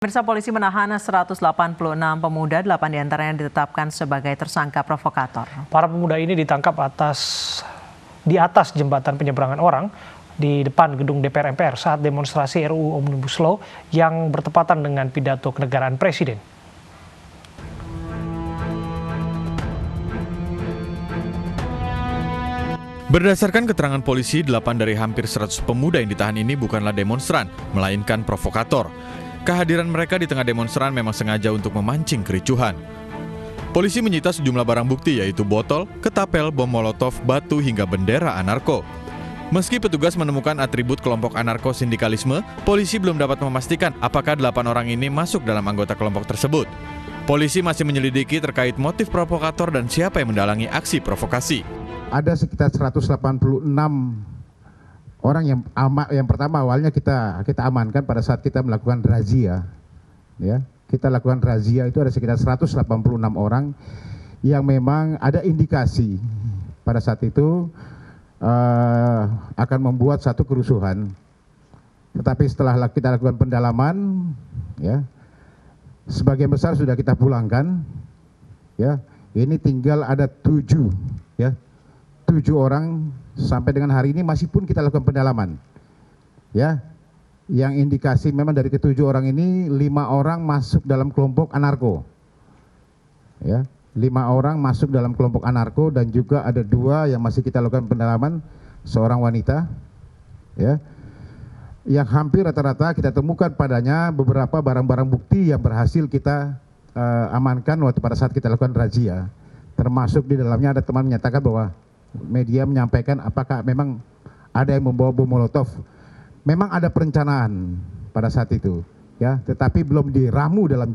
Pemirsa, polisi menahan 186 pemuda, 8 diantaranya ditetapkan sebagai tersangka provokator. Para pemuda ini ditangkap di atas jembatan penyeberangan orang di depan gedung DPR MPR saat demonstrasi RUU Omnibus Law yang bertepatan dengan pidato kenegaraan Presiden. Berdasarkan keterangan polisi, 8 dari hampir 100 pemuda yang ditahan ini bukanlah demonstran, melainkan provokator. Kehadiran mereka di tengah demonstran memang sengaja untuk memancing kericuhan. Polisi menyita sejumlah barang bukti yaitu botol, ketapel, bom molotov, batu hingga bendera anarko. Meski petugas menemukan atribut kelompok anarko sindikalisme, polisi belum dapat memastikan apakah 8 orang ini masuk dalam anggota kelompok tersebut. Polisi masih menyelidiki terkait motif provokator dan siapa yang mendalangi aksi provokasi. Ada sekitar 186 orang yang pertama awalnya kita amankan pada saat kita melakukan razia, ya. Kita lakukan razia itu ada sekitar 186 orang yang memang ada indikasi pada saat itu akan membuat satu kerusuhan. Tetapi setelah kita lakukan pendalaman, ya, sebagian besar sudah kita pulangkan, ya. Ini tinggal ada 7, ya. 7 orang sampai dengan hari ini masih pun kita lakukan pendalaman, ya, yang indikasi memang dari ke-7 orang ini 5 orang masuk dalam kelompok anarko, ya, 5 orang masuk dalam kelompok anarko dan juga ada 2 yang masih kita lakukan pendalaman, seorang wanita, ya, yang hampir rata-rata kita temukan padanya beberapa barang-barang bukti yang berhasil kita amankan waktu pada saat kita lakukan razia, termasuk di dalamnya ada teman menyatakan bahwa media menyampaikan apakah memang ada yang membawa bom molotov. Memang ada perencanaan pada saat itu, ya, tetapi belum diramu dalam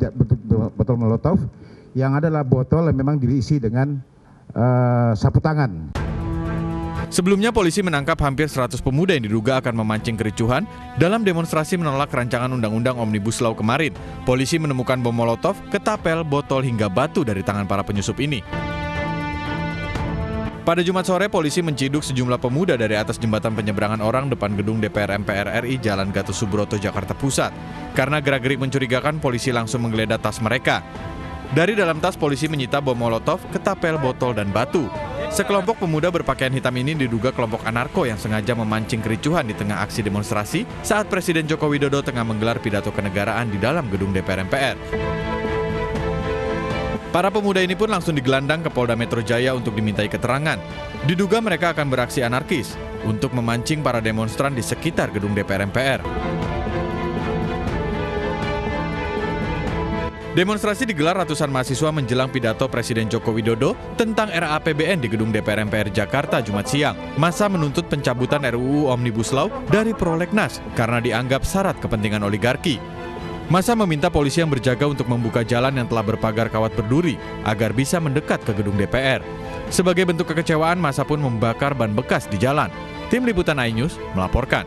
botol molotov, yang adalah botol yang memang diisi dengan sapu tangan. Sebelumnya polisi menangkap hampir 100 pemuda yang diduga akan memancing kericuhan dalam demonstrasi menolak rancangan Undang-Undang Omnibus Law kemarin. Polisi menemukan bom molotov, ketapel, botol hingga batu dari tangan para penyusup ini. Pada Jumat sore, polisi menciduk sejumlah pemuda dari atas jembatan penyeberangan orang depan gedung DPR MPR RI Jalan Gatot Subroto, Jakarta Pusat. Karena gerak-gerik mencurigakan, polisi langsung menggeledah tas mereka. Dari dalam tas, polisi menyita bom molotov, ketapel, botol, dan batu. Sekelompok pemuda berpakaian hitam ini diduga kelompok anarko yang sengaja memancing kericuhan di tengah aksi demonstrasi saat Presiden Joko Widodo tengah menggelar pidato kenegaraan di dalam gedung DPR MPR. Para pemuda ini pun langsung digelandang ke Polda Metro Jaya untuk dimintai keterangan. Diduga mereka akan beraksi anarkis untuk memancing para demonstran di sekitar gedung DPR MPR. Demonstrasi digelar ratusan mahasiswa menjelang pidato Presiden Joko Widodo tentang RAPBN di gedung DPR MPR Jakarta Jumat siang. Massa menuntut pencabutan RUU Omnibus Law dari prolegnas karena dianggap syarat kepentingan oligarki. Massa meminta polisi yang berjaga untuk membuka jalan yang telah berpagar kawat berduri agar bisa mendekat ke gedung DPR. Sebagai bentuk kekecewaan, massa pun membakar ban bekas di jalan. Tim Liputan iNews melaporkan.